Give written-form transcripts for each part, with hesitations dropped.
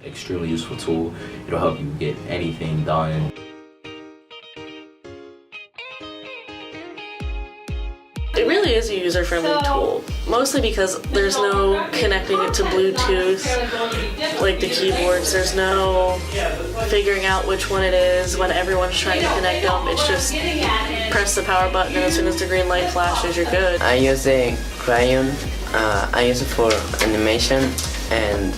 Extremely useful tool. It'll help you get anything done. It really is a user-friendly tool, mostly because there's no connecting it to Bluetooth, like the keyboards. There's no figuring out which one it is when everyone's trying to connect them. It's just press the power button, and as soon as the green light flashes, you're good. I use the crayon. I use it for animation, and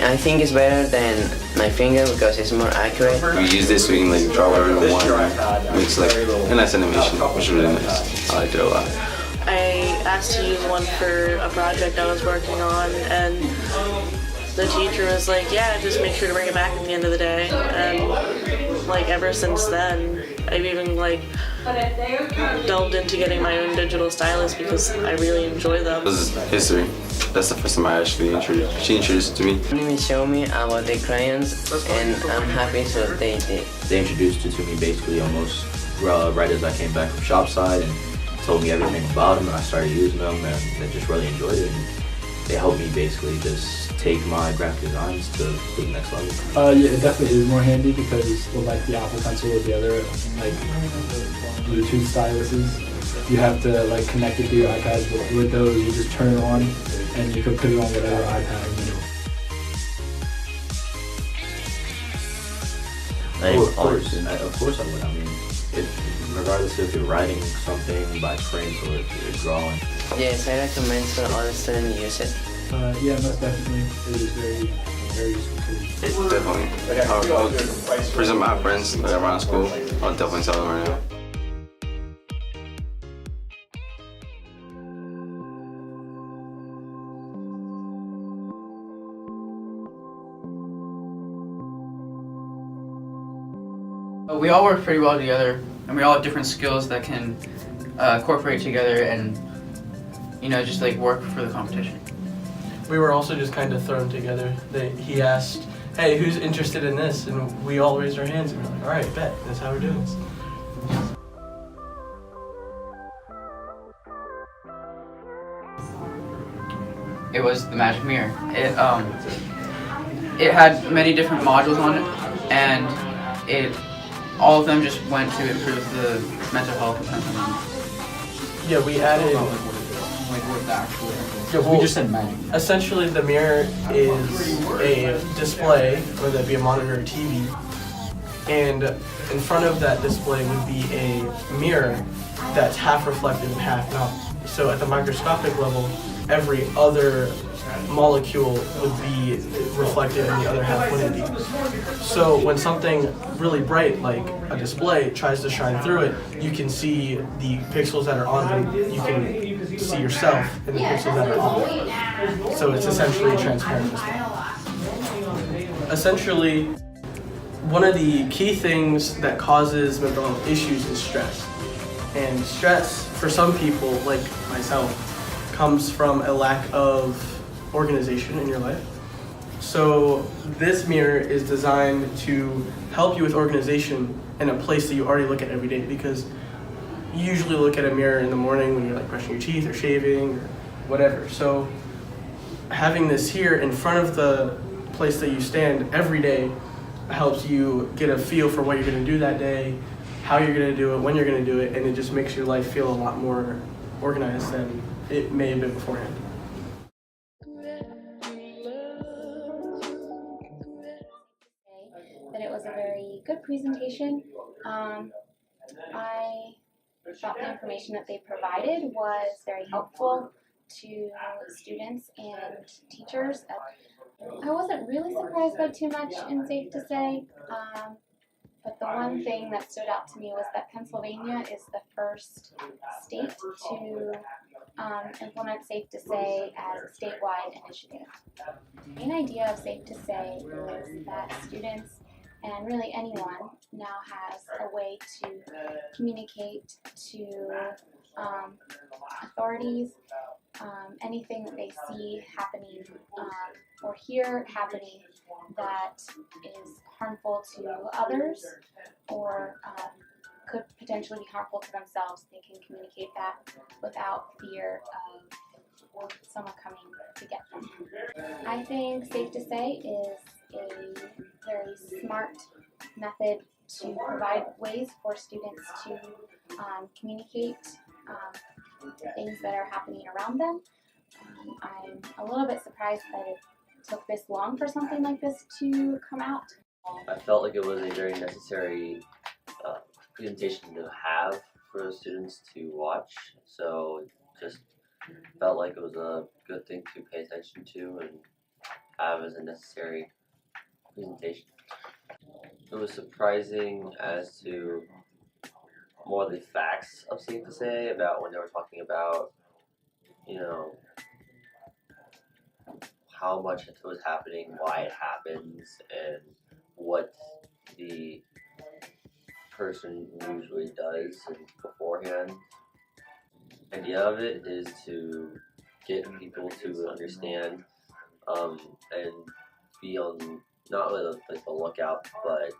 I think it's better than my finger because it's more accurate. We use this so we can like draw whatever we want. It makes like a nice animation, which is really nice. I like it a lot. I asked to use one for a project I was working on, and the teacher was like, yeah, just make sure to bring it back at the end of the day. And like ever since then, I've even like delved into getting my own digital stylus because I really enjoy them. This is history. That's the first time I actually she introduced it to me. They showed me about the crayons, and I'm happy so they did. They introduced it to me basically almost right as I came back from shop side and told me everything about them, and I started using them, and I just really enjoyed it. And they helped me basically just take my graphic designs to the next level. Yeah, it definitely is more handy because like the Apple Pencil or the other like Bluetooth styluses, you have to like connect it to your iPad. But with those, you just turn it on and you can put it on whatever iPad. Of course I would. I mean, regardless if you're writing something by print or if you're drawing. Yes, I recommend for all the students use it. Yeah, most definitely. It is very useful. It's definitely. I'll present my friends like around school. I'll definitely tell them right now. We all work pretty well together, and we all have different skills that can cooperate together and, you know, just like work for the competition. We were also just kind of thrown together. He asked, hey, who's interested in this? And we all raised our hands and we were like, all right, bet, that's how we're doing this. It was the magic mirror. It had many different modules on it, and all of them just went to improve the mental health of Pennsylvania. Yeah, we added. We just said magic. Essentially, the mirror is a display, whether that be a monitor or TV, and in front of that display would be a mirror that's half reflective and half not. So at the microscopic level, every other molecule would be reflected and the other half wouldn't be. So when something really bright like a display tries to shine through it, you can see the pixels that are on them, you can see yourself in the pixels that are on them. So it's essentially a transparent display. Essentially, one of the key things that causes mental health issues is stress. And stress, for some people, like myself, comes from a lack of organization in your life. So this mirror is designed to help you with organization in a place that you already look at every day, because you usually look at a mirror in the morning when you're like brushing your teeth or shaving or whatever. So having this here in front of the place that you stand every day helps you get a feel for what you're going to do that day, how you're going to do it, when you're going to do it, and it just makes your life feel a lot more organized than it may have been beforehand. That it was a very good presentation. I thought the information that they provided was very helpful to students and teachers. I wasn't really surprised by too much in Safe to Say, but the one thing that stood out to me was that Pennsylvania is the first state to implement Safe to Say as a statewide initiative. The main idea of Safe to Say is that students and really anyone now has a way to communicate to authorities anything that they see happening or hear happening that is harmful to others or could potentially be harmful to themselves, they can communicate that without fear of someone coming to get them. I think Safe to Say is a very smart method to provide ways for students to communicate things that are happening around them. I'm a little bit surprised that it took this long for something like this to come out. I felt like it was a very necessary presentation to have for the students to watch, so just felt like it was a good thing to pay attention to and have as a necessary presentation. It was surprising as to more of the facts of Safe to Say about when they were talking about, how much it was happening, why it happens, and what the person usually does beforehand. The idea of it is to get people to understand and be on not only the lookout, but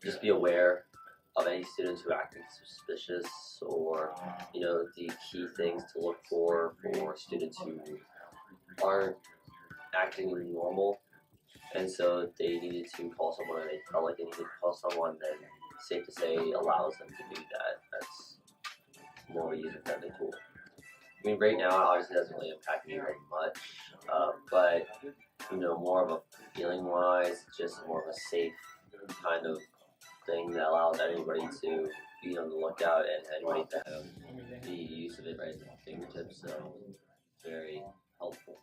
just be aware of any students who are acting suspicious, or the key things to look for students who aren't acting normal, and so they needed to call someone, or they felt like they needed to call someone. Then Safe to Say allows them to do that. That's more of a user-friendly tool. I mean, right now, it obviously doesn't really impact me very much, but more of a feeling-wise, just more of a safe kind of thing that allows anybody to be on the lookout and anybody to have the use of it right at their fingertips. So very helpful.